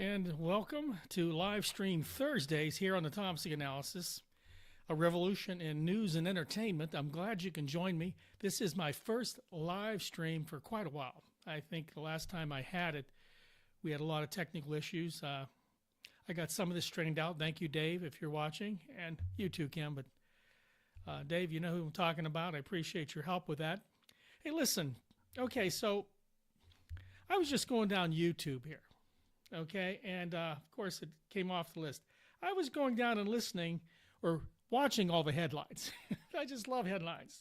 And welcome to live stream Thursdays here on the Thompson Analysis, a revolution in news and entertainment. I'm glad you can join me. This is my first live stream for quite a while. I think the last time I had it, we had a lot of technical issues. I got some of this straightened out. Thank you, Dave, if you're watching, and you too, Kim. But Dave, you know who I'm talking about. I appreciate your help with that. Hey, listen. Okay, so I was just going down YouTube here. Okay, and of course it came off the list. I was going down and listening or watching all the headlines. I just love headlines.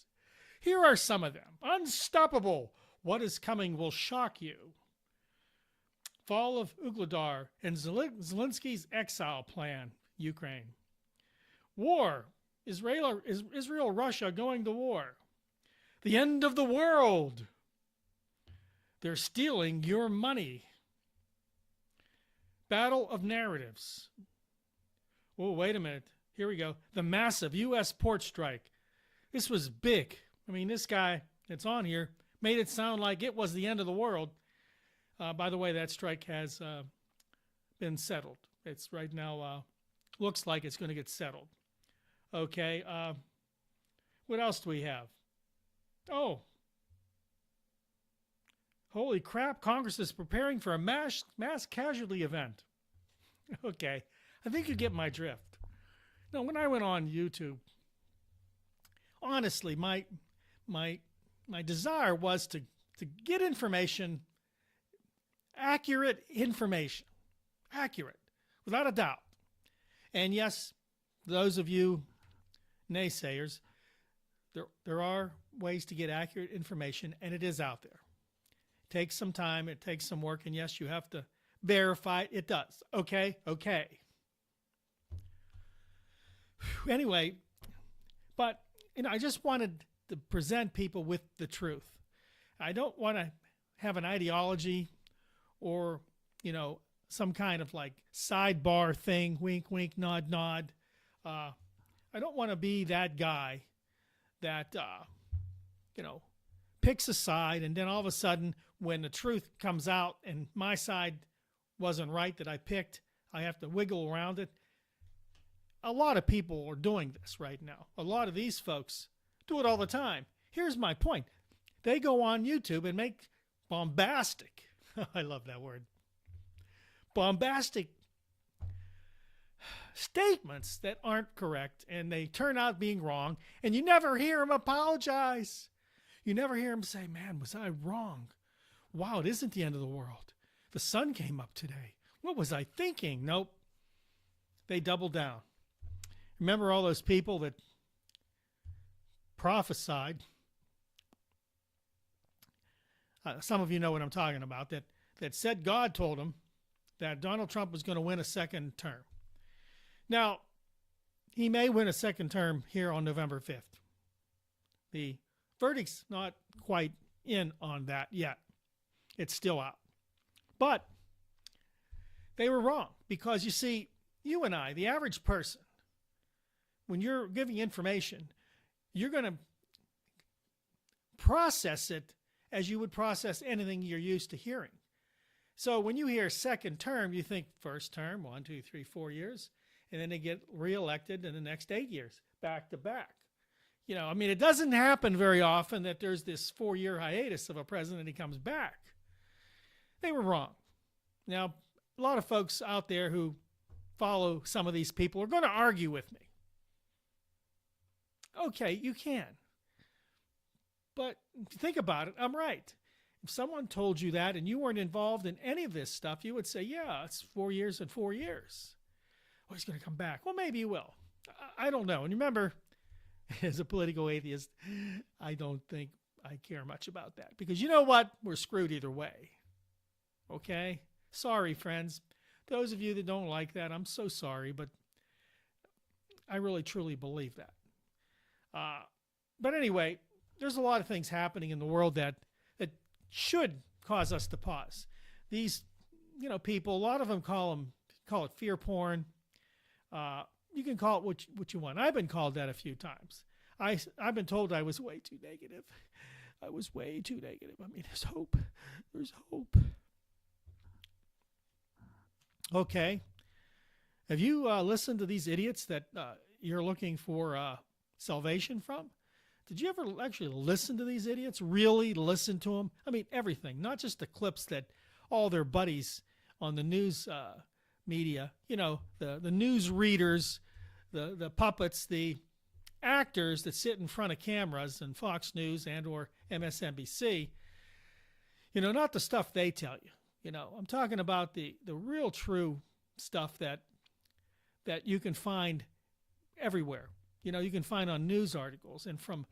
Here are some of them. Unstoppable. What is coming will shock you. Fall of Ugladar and Zelensky's exile plan, Ukraine. War. Israel-Russia going to war. The end of the world. They're stealing your money. Battle of narratives. Oh, wait a minute. Here we go. The massive U.S. port strike. This was big. I mean, this guy that's on here made it sound like it was the end of the world. By the way, that strike has been settled. It's right now, looks like it's going to get settled. Okay. What else do we have? Oh. Holy crap, Congress is preparing for a mass casualty event. Okay, I think you get my drift. Now, when I went on YouTube, honestly, my desire was to get information, accurate information, accurate, without a doubt. And yes, those of you naysayers, there are ways to get accurate information, and it is out there. Takes some time, it takes some work, and yes, you have to verify it. It does. Okay. Anyway, but I just wanted to present people with the truth. I don't want to have an ideology or some kind of like sidebar thing, wink wink, nod nod. I don't want to be that guy that picks a side, and then all of a sudden, when the truth comes out and my side wasn't right that I picked, I have to wiggle around it. A lot of people are doing this right now. A lot of these folks do it all the time. Here's my point. They go on YouTube and make bombastic, I love that word, bombastic statements that aren't correct, and they turn out being wrong, and you never hear them apologize. You never hear them say, man, was I wrong? Wow, it isn't the end of the world. The sun came up today. What was I thinking? Nope. They double down. Remember all those people that prophesied? Some of you know what I'm talking about, that said God told them that Donald Trump was going to win a second term. Now, he may win a second term here on November 5th. The verdict's not quite in on that yet. It's still out. But they were wrong because, you see, you and I, the average person, when you're giving information, you're going to process it as you would process anything you're used to hearing. So when you hear second term, you think first term, 1, 2, 3, 4 years, and then they get reelected in the next 8 years, back to back. It doesn't happen very often that there's this 4-year hiatus of a president and he comes back. They were wrong. Now, a lot of folks out there who follow some of these people are going to argue with me. Okay, you can. But think about it, I'm right. If someone told you that and you weren't involved in any of this stuff, you would say, yeah, it's 4 years and 4 years. Oh, he's going to come back. Well, maybe he will. I don't know. And remember, as a political atheist, I don't think I care much about that. Because you know what? We're screwed either way. Okay? Sorry, friends. Those of you that don't like that, I'm so sorry, but I really, truly believe that. But anyway, there's a lot of things happening in the world that should cause us to pause. These, people, a lot of them call it fear porn. You can call it what you want. I've been called that a few times. I've been told I was way too negative. I was way too negative. I mean, there's hope. There's hope. Okay. Have you listened to these idiots that you're looking for salvation from? Did you ever actually listen to these idiots? Really listen to them? I mean, everything, not just the clips that all their buddies on the news media, the news readers, the puppets, the actors that sit in front of cameras in Fox News and or MSNBC, not the stuff they tell you. I'm talking about the real true stuff that you can find everywhere. You can find on news articles and from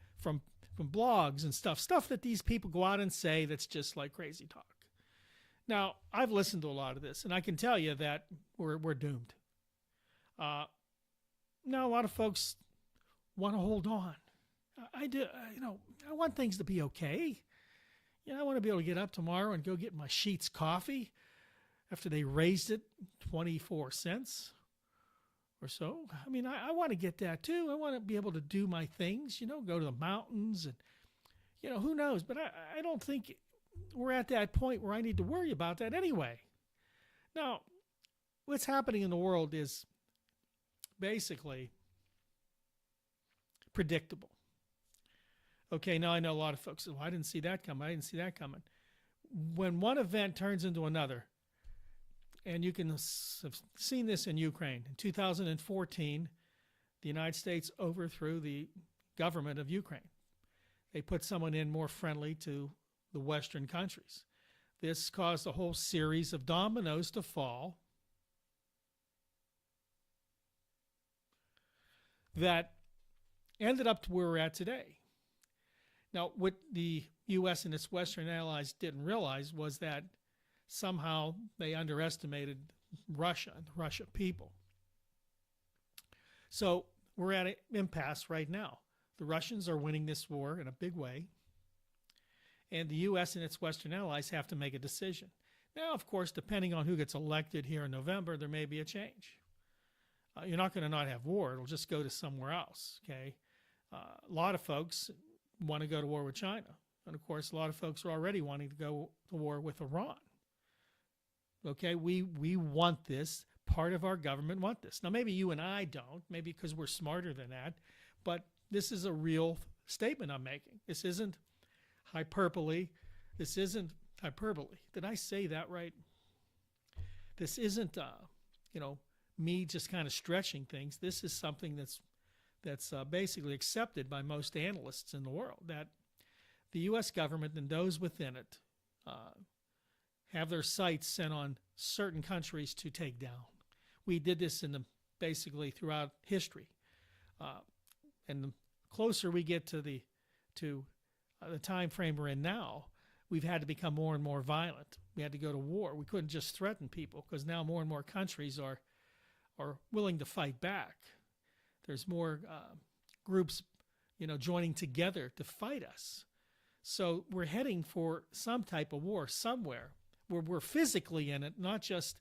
blogs and stuff that these people go out and say that's just like crazy talk. Now, I've listened to a lot of this, and I can tell you that we're doomed. Now, a lot of folks want to hold on. I do. I want things to be okay. I want to be able to get up tomorrow and go get my Sheetz coffee after they raised it 24 cents or so. I mean, I want to get that too. I want to be able to do my things, go to the mountains and, who knows. But I don't think we're at that point where I need to worry about that anyway. Now, what's happening in the world is basically predictable. Okay, now I know a lot of folks say, well, I didn't see that coming. I didn't see that coming. When one event turns into another, and you can have seen this in Ukraine. In 2014, the United States overthrew the government of Ukraine. They put someone in more friendly to the Western countries. This caused a whole series of dominoes to fall that ended up to where we're at today. Now, what the U.S. and its Western allies didn't realize was that somehow they underestimated Russia and the Russian people. So we're at an impasse right now. The Russians are winning this war in a big way, and the U.S. and its Western allies have to make a decision. Now, of course, depending on who gets elected here in November, there may be a change. You're not going to not have war. It'll just go to somewhere else, okay? A lot of folks want to go to war with China. And, of course, a lot of folks are already wanting to go to war with Iran. Okay, we want this. Part of our government want this. Now, maybe you and I don't, maybe because we're smarter than that, but this is a real statement I'm making. This isn't hyperbole. This isn't hyperbole. Did I say that right? This isn't, me just kind of stretching things. This is something that's basically accepted by most analysts in the world, that the U.S. government and those within it have their sights set on certain countries to take down. We did this basically throughout history, and the closer we get to the time frame we're in now, we've had to become more and more violent. We had to go to war. We couldn't just threaten people because now more and more countries are willing to fight back. There's more groups, joining together to fight us. So we're heading for some type of war somewhere where we're physically in it, not just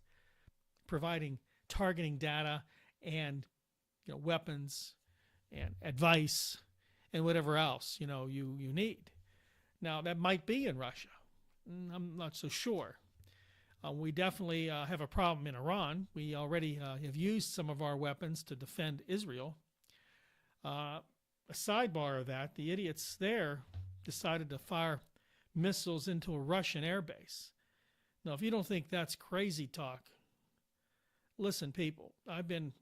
providing targeting data and weapons and advice and whatever else you need. Now that might be in Russia. I'm not so sure. We definitely have a problem in Iran. We already have used some of our weapons to defend Israel. A sidebar of that, the idiots there decided to fire missiles into a Russian airbase. Now, if you don't think that's crazy talk, listen, people. I've been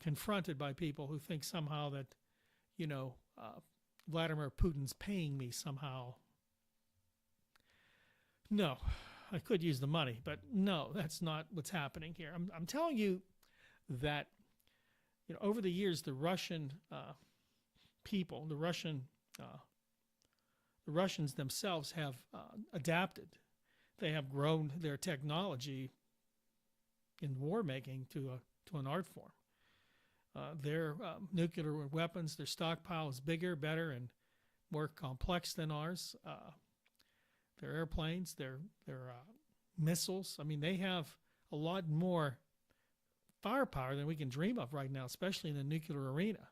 confronted by people who think somehow that, Vladimir Putin's paying me somehow. No, I could use the money, but no, that's not what's happening here. I'm telling you that, over the years, the Russian people, the Russians themselves have adapted. They have grown their technology in war making to an art form. Their nuclear weapons, their stockpile is bigger, better, and more complex than ours. Their airplanes, their missiles. I mean, they have a lot more firepower than we can dream of right now, especially in the nuclear arena.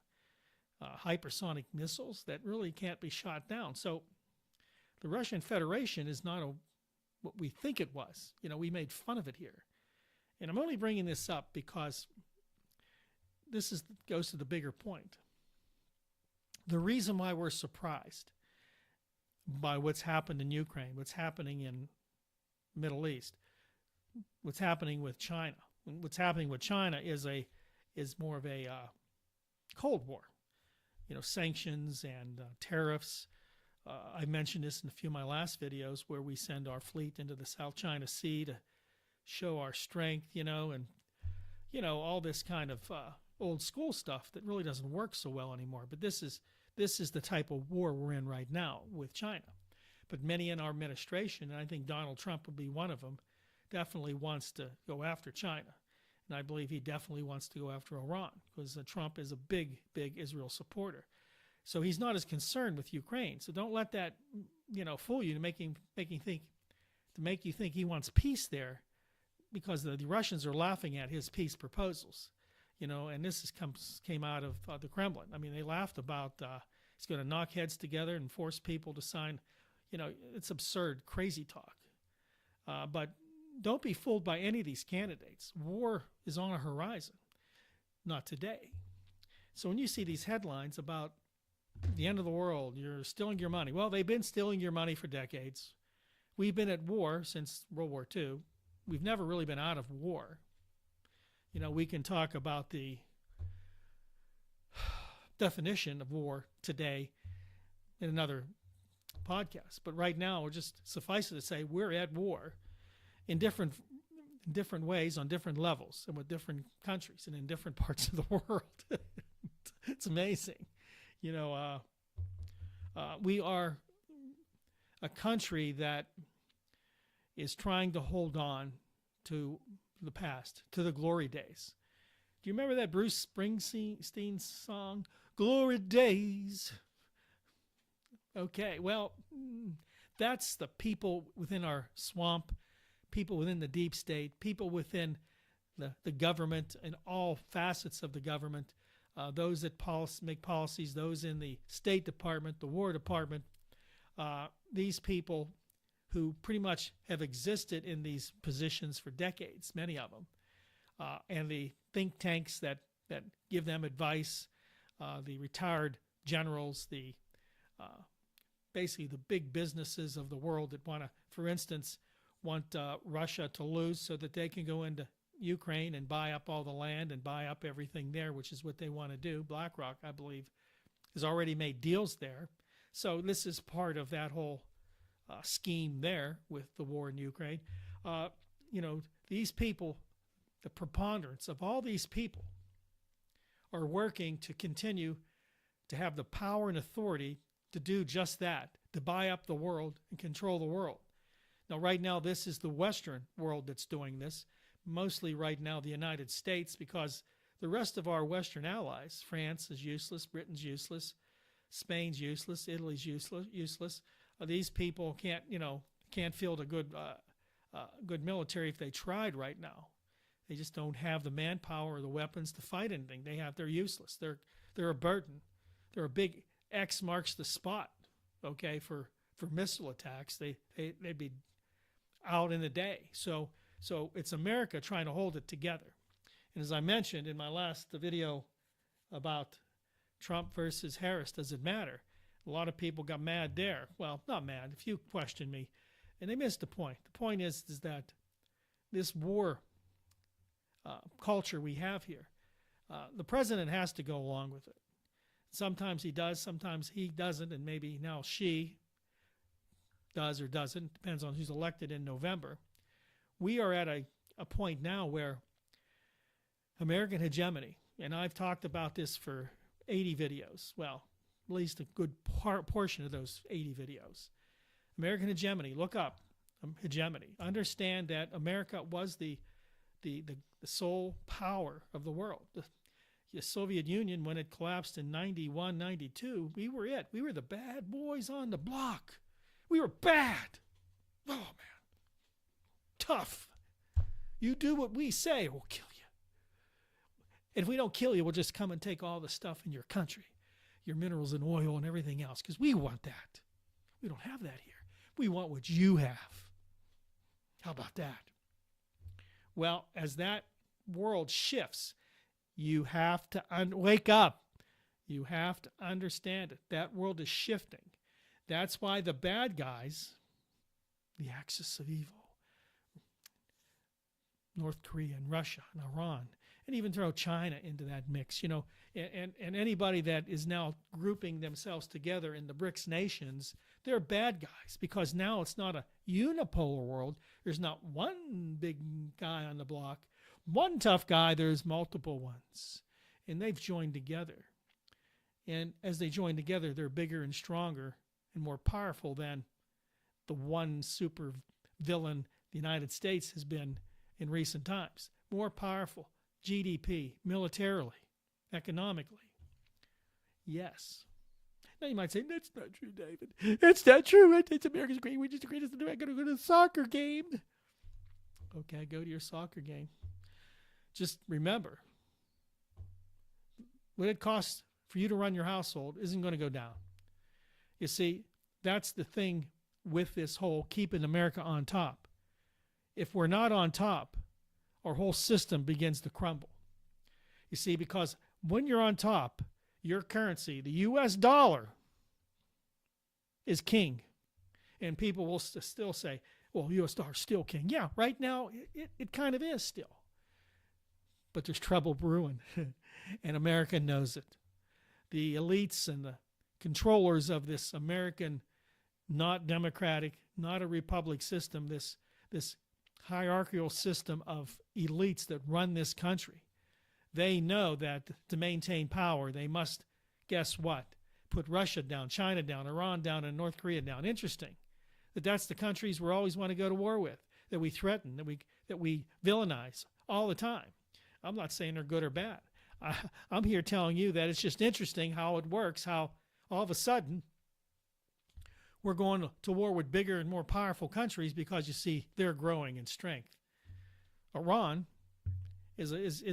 Hypersonic missiles that really can't be shot down. So the Russian Federation is not what we think it was. We made fun of it here. And I'm only bringing this up because goes to the bigger point. The reason why we're surprised by what's happened in Ukraine, what's happening in Middle East, what's happening with China. What's happening with China is more of a Cold War. Sanctions and tariffs. I mentioned this in a few of my last videos where we send our fleet into the South China Sea to show our strength, and all this kind of old school stuff that really doesn't work so well anymore. But this is the type of war we're in right now with China. But many in our administration, and I think Donald Trump would be one of them, definitely wants to go after China. And I believe he definitely wants to go after Iran because Trump is a big, big Israel supporter. So he's not as concerned with Ukraine. So don't let that, fool you to make you think he wants peace there, because the Russians are laughing at his peace proposals. And this came out of the Kremlin. I mean, they laughed about he's going to knock heads together and force people to sign. It's absurd, crazy talk. But don't be fooled by any of these candidates. War is on a horizon, not today. So when you see these headlines about the end of the world, you're stealing your money. Well, they've been stealing your money for decades. We've been at war since World War II. We've never really been out of war. We can talk about the definition of war today in another podcast. But right now, we're just suffice it to say we're at war in different ways, on different levels, and with different countries and in different parts of the world. It's amazing. We are a country that is trying to hold on to the past, to the glory days. Do you remember that Bruce Springsteen song, Glory Days? Okay, well, that's the people within our swamp, people within the deep state, people within the government and all facets of the government, those that make policies, those in the State Department, the War Department, these people who pretty much have existed in these positions for decades, many of them, and the think tanks that give them advice, the retired generals, basically the big businesses of the world that for instance, want Russia to lose so that they can go into Ukraine and buy up all the land and buy up everything there, which is what they want to do. BlackRock, I believe, has already made deals there. So this is part of that whole scheme there with the war in Ukraine. These people, the preponderance of all these people are working to continue to have the power and authority to do just that, to buy up the world and control the world. Now, right now, this is the Western world that's doing this, mostly right now the United States, because the rest of our Western allies, France is useless, Britain's useless, Spain's useless, Italy's useless. These people can't field a good military if they tried right now. They just don't have the manpower or the weapons to fight anything. They're useless. They're a burden. They're a big X marks the spot. Okay, for missile attacks, they'd be out in a day. So it's America trying to hold it together. And as I mentioned in my last video about Trump versus Harris, does it matter? A lot of people got mad there. Well, not mad. A few questioned me, and they missed the point. The point is that this war culture we have here, the president has to go along with it. Sometimes he does, sometimes he doesn't, and maybe now she does or doesn't. Depends on who's elected in November. We are at a point now where American hegemony, and I've talked about this for 80 videos. Well, at least a good portion of those 80 videos. American hegemony, look up hegemony. Understand that America was the sole power of the world. The Soviet Union, when it collapsed in 91, 92, we were it. We were the bad boys on the block. We were bad. Oh, man. Tough. You do what we say, we'll kill you. And if we don't kill you, we'll just come and take all the stuff in your country, your minerals and oil and everything else, because we want that. We don't have that here. We want what you have. How about that? Well, as that world shifts, you have to wake up. You have to understand it. That world is shifting. That's why the bad guys, the axis of evil, North Korea and Russia and Iran, and even throw China into that mix, and anybody that is now grouping themselves together in the BRICS nations, they're bad guys, because now it's not a unipolar world. There's not one big guy on the block, one tough guy. There's multiple ones, and they've joined together. And as they join together, they're bigger and stronger and more powerful than the one super villain the United States has been in recent times. More powerful, GDP, militarily, economically. Yes. Now you might say, that's not true, David. That's not true. It's America's great. We just agreed to do. I got to go to the soccer game. Okay, go to your soccer game. Just remember, what it costs for you to run your household isn't going to go down. You see, that's the thing with this whole keeping America on top. If we're not on top, our whole system begins to crumble. You see, because when you're on top, your currency, the U.S. dollar, is king. And people will still say, well, U.S. dollar is still king. Yeah, right now it kind of is still. But there's trouble brewing, and America knows it. The elites and the controllers of this American, not democratic, not a republic system, this hierarchical system of elites that run this country, they know that to maintain power, they must, guess what? Put Russia down, China down, Iran down, and North Korea down. Interesting that's the countries we always want to go to war with, that we threaten, that we villainize all the time. I'm not saying they're good or bad. I'm here telling you that it's just interesting how it works, how all of a sudden we're going to war with bigger and more powerful countries because, you see, they're growing in strength. Iran is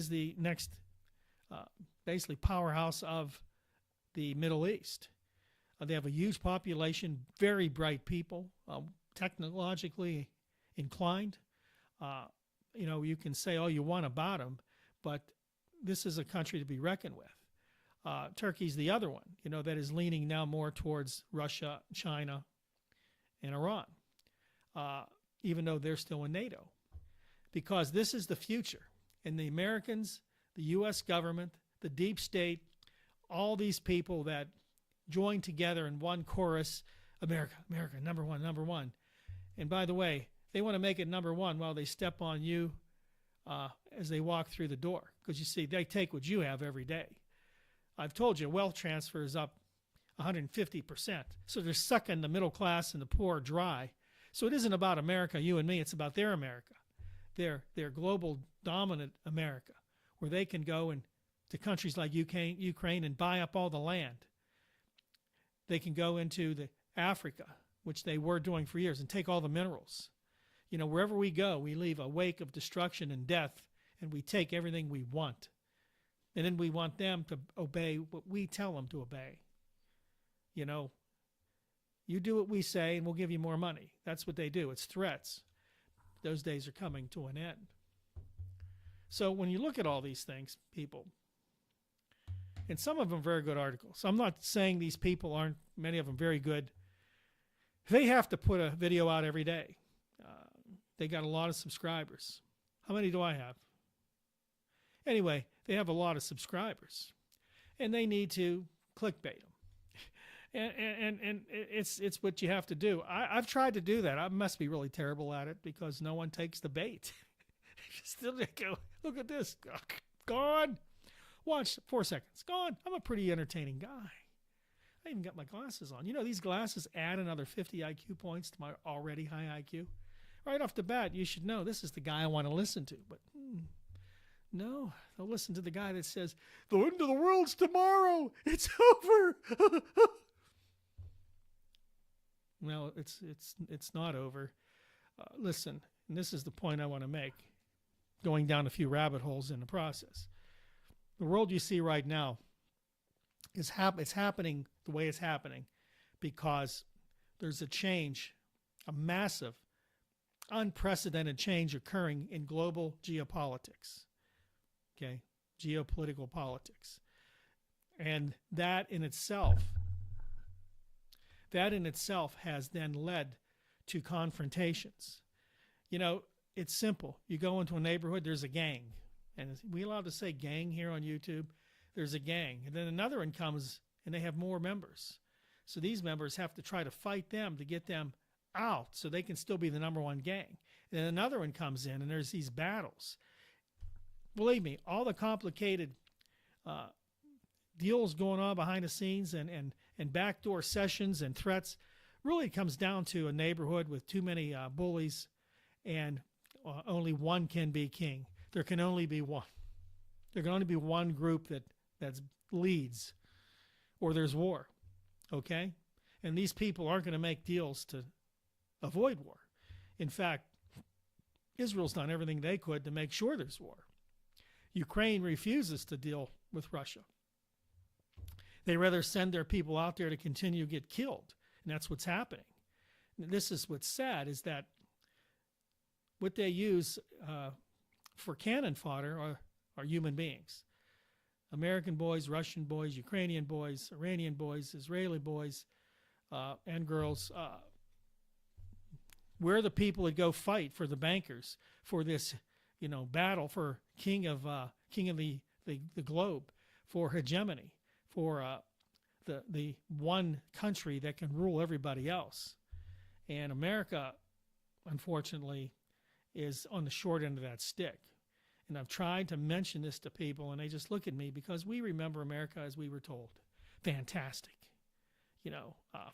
the next basically powerhouse of the Middle East. They have a huge population, very bright people, technologically inclined. You can say all you want about them, but this is a country to be reckoned with. Turkey's the other one, that is leaning now more towards Russia, China, and Iran, even though they're still in NATO. Because this is the future. And the Americans, the U.S. government, the deep state, all these people that join together in one chorus, America, America, number one, number one. And by the way, they want to make it number one while they step on you as they walk through the door. Because you see, they take what you have every day. I've told you, wealth transfer is up 150%. So they're sucking the middle class and the poor dry. So it isn't about America, you and me. It's about their America, their global dominant America, where they can go to countries like Ukraine and buy up all the land. They can go into Africa, which they were doing for years, and take all the minerals. Wherever we go, we leave a wake of destruction and death, and we take everything we want. And then we want them to obey what we tell them to obey. You do what we say, and we'll give you more money. That's what they do. It's threats. Those days are coming to an end. So when you look at all these things, people, and some of them very good articles. I'm not saying these people aren't, many of them, very good. They have to put a video out every day. They got a lot of subscribers. How many do I have? Anyway, they have a lot of subscribers. And they need to clickbait them. And it's what you have to do. I've tried to do that. I must be really terrible at it because no one takes the bait. Still go, look at this. Gone. Watch 4 seconds. Gone. I'm a pretty entertaining guy. I even got my glasses on. These glasses add another 50 IQ points to my already high IQ. Right off the bat, you should know this is the guy I want to listen to. But no, they'll listen to the guy that says, the end of the world's tomorrow. It's over. Well, it's not over. Listen, and this is the point I want to make, going down a few rabbit holes in the process. The world you see right now is it's happening the way it's happening because there's a change, a massive unprecedented change occurring in global geopolitics, okay, geopolitical politics. And that in itself has then led to confrontations. You know, it's simple. You go into a neighborhood, there's a gang. And are we allowed to say gang here on YouTube? There's a gang. And then another one comes and they have more members. So these members have to try to fight them to get them out so they can still be the number one gang. And then another one comes in and there's these battles. Believe me, all the complicated deals going on behind the scenes and backdoor sessions and threats really comes down to a neighborhood with too many bullies, and only one can be king. There can only be one. There can only be one group that leads, or there's war, okay? And these people aren't going to make deals to avoid war. In fact, Israel's done everything they could to make sure there's war. Ukraine refuses to deal with Russia. They rather send their people out there to continue to get killed, and that's what's happening. And this is what's sad, is that what they use for cannon fodder are human beings. American boys, Russian boys, Ukrainian boys, Iranian boys, Israeli boys, and girls. We're the people that go fight for the bankers for this, battle for king of the globe, for hegemony, for the one country that can rule everybody else. And America, unfortunately, is on the short end of that stick. And I've tried to mention this to people, and they just look at me because we remember America as we were told. Fantastic.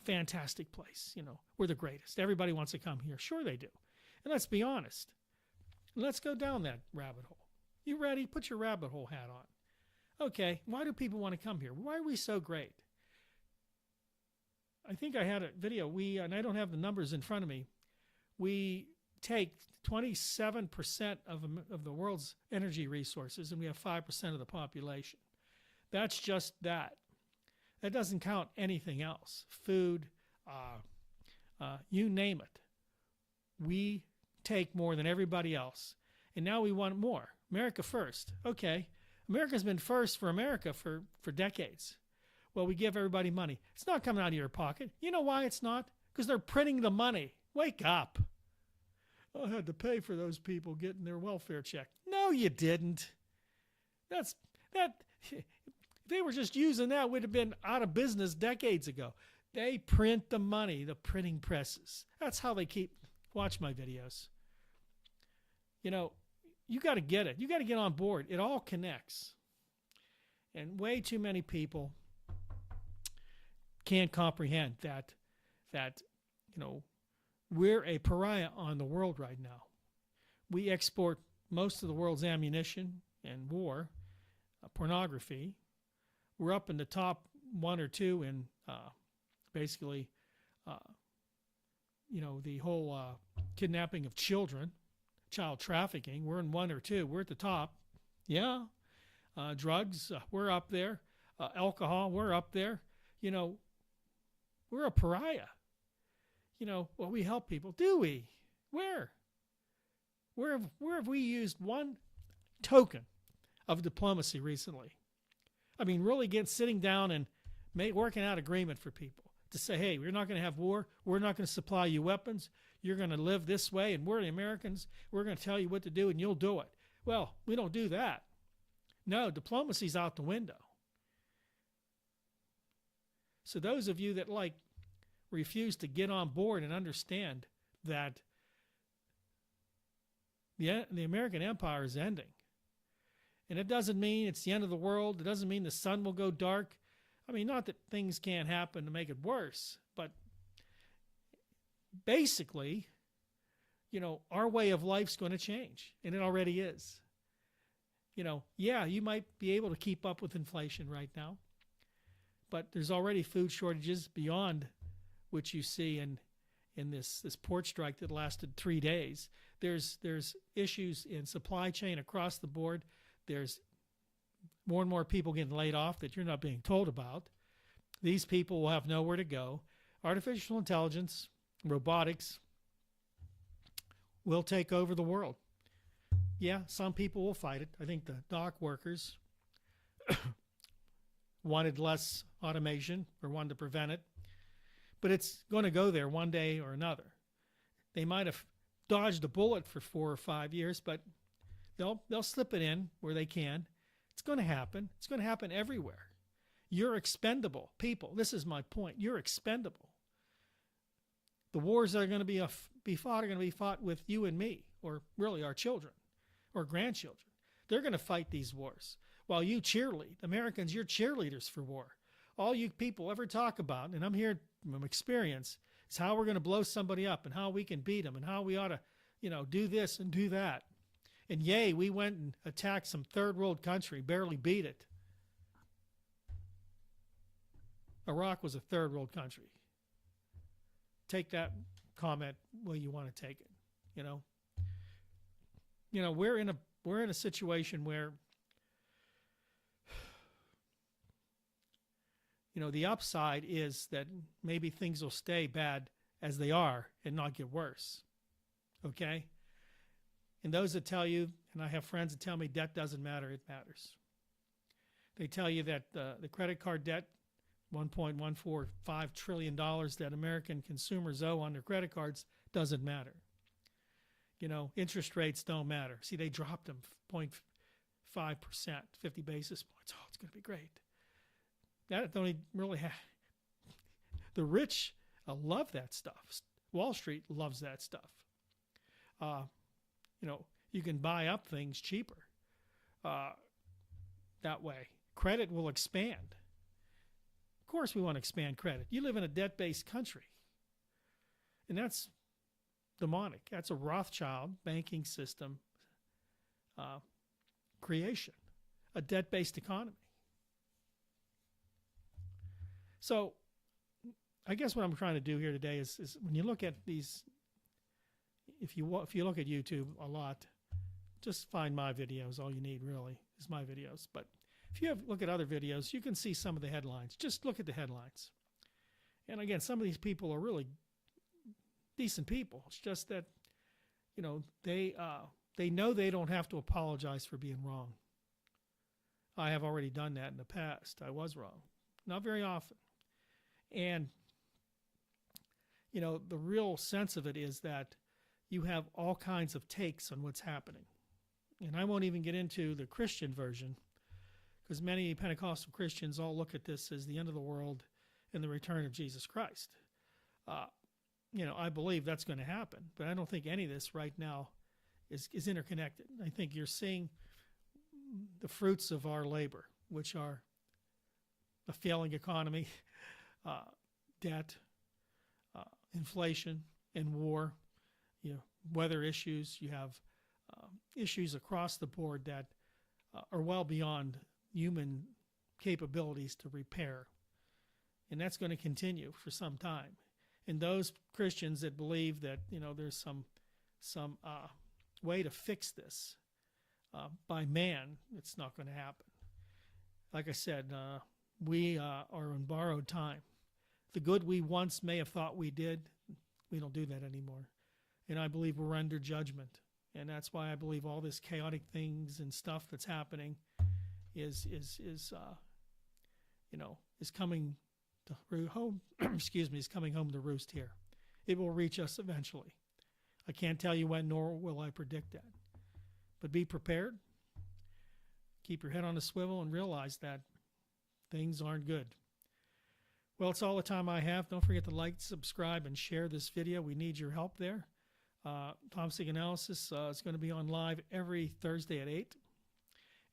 Fantastic place. We're the greatest. Everybody wants to come here. Sure they do. And let's be honest. Let's go down that rabbit hole. You ready? Put your rabbit hole hat on. Okay, why do people want to come here? Why are we so great? I think I had a video. And I don't have the numbers in front of me. We take 27% of the world's energy resources, and we have 5% of the population. That's just that. That doesn't count anything else. Food, you name it. We take more than everybody else. And now we want more. America first. Okay. America's been first for America for decades. Well, we give everybody money. It's not coming out of your pocket. You know why it's not? Because they're printing the money. Wake up. I had to pay for those people getting their welfare check. No, you didn't. If they were just using that, we'd have been out of business decades ago. They print the money, the printing presses. That's how they keep. Watch my videos. You got to get it. You got to get on board. It all connects. And way too many people can't comprehend that we're a pariah on the world right now. We export most of the world's ammunition and war, pornography. We're up in the top 1 or 2 in basically, the whole kidnapping of children, child trafficking. We're in 1 or 2. We're at the top. Yeah. Drugs, we're up there. Alcohol, we're up there. We're a pariah. Well, we help people. Do we? Where? Where have we used one token of diplomacy recently? I mean, really sitting down and working out agreement for people to say, hey, we're not going to have war. We're not going to supply you weapons. You're going to live this way, and we're the Americans. We're going to tell you what to do, and you'll do it. Well, we don't do that. No, diplomacy's out the window. So those of you that refuse to get on board and understand that the American empire is ending. And it doesn't mean it's the end of the world. It doesn't mean the sun will go dark. I mean, not that things can't happen to make it worse, but basically, our way of life's going to change, and it already is. You might be able to keep up with inflation right now, but there's already food shortages beyond which you see in this port strike that lasted 3 days. There's issues in supply chain across the board. There's more and more people getting laid off that you're not being told about. These people will have nowhere to go. Artificial intelligence, robotics, will take over the world. Yeah, some people will fight it. I think the dock workers wanted less automation or wanted to prevent it. But it's going to go there one day or another. They might have dodged a bullet for 4 or 5 years, but they'll slip it in where they can. It's going to happen. It's going to happen everywhere. You're expendable, people. This is my point. You're expendable. The wars that are going to be fought are going to be fought with you and me, or really our children or grandchildren. They're going to fight these wars while you cheerlead. Americans, you're cheerleaders for war. All you people ever talk about, and I'm here from experience, is how we're going to blow somebody up and how we can beat them and how we ought to, do this and do that. And yay, we went and attacked some third world country, barely beat it. Iraq was a third world country. Take that comment where you want to take it. We're in a situation where the upside is that maybe things will stay bad as they are and not get worse. Okay? And those that tell you, and I have friends that tell me debt doesn't matter, it matters. They tell you that the credit card debt, $1.145 trillion that American consumers owe on their credit cards, doesn't matter. Interest rates don't matter. See, they dropped them 0.5%, 50 basis points. Oh, it's going to be great. That don't even really have. The rich love that stuff. Wall Street loves that stuff. You can buy up things cheaper that way. Credit will expand. Of course we want to expand credit. You live in a debt-based country. And that's demonic. That's a Rothschild banking system creation, a debt-based economy. So I guess what I'm trying to do here today is when you look at these, if you look at YouTube a lot, just find my videos. All you need really is my videos. But if you look at other videos, you can see some of the headlines. Just look at the headlines. And again, some of these people are really decent people. It's just that, they know they don't have to apologize for being wrong. I have already done that in the past. I was wrong. Not very often. And, the real sense of it is that you have all kinds of takes on what's happening. And I won't even get into the Christian version, because many Pentecostal Christians all look at this as the end of the world and the return of Jesus Christ. I believe that's going to happen, but I don't think any of this right now is interconnected. I think you're seeing the fruits of our labor, which are a failing economy, debt, inflation, and war. Weather issues. You have issues across the board that are well beyond human capabilities to repair. And that's going to continue for some time. And those Christians that believe that, there's some way to fix this by man, it's not going to happen. Like I said, we are on borrowed time. The good we once may have thought we did, we don't do that anymore. And I believe we're under judgment. And that's why I believe all this chaotic things and stuff that's happening is coming to home. Excuse me, is coming home to roost here. It will reach us eventually. I can't tell you when, nor will I predict that. But be prepared. Keep your head on a swivel and realize that things aren't good. Well, it's all the time I have. Don't forget to like, subscribe, and share this video. We need your help there. Tom Psychanalysis is going to be on live every Thursday at 8.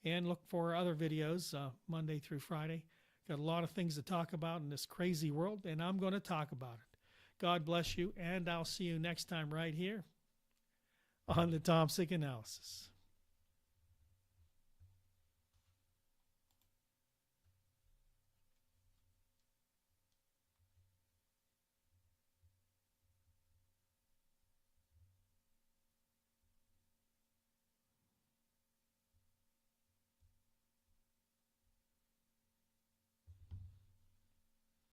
And look for other videos Monday through Friday. Got a lot of things to talk about in this crazy world, and I'm going to talk about it. God bless you, and I'll see you next time right here on the Tom Psychanalysis.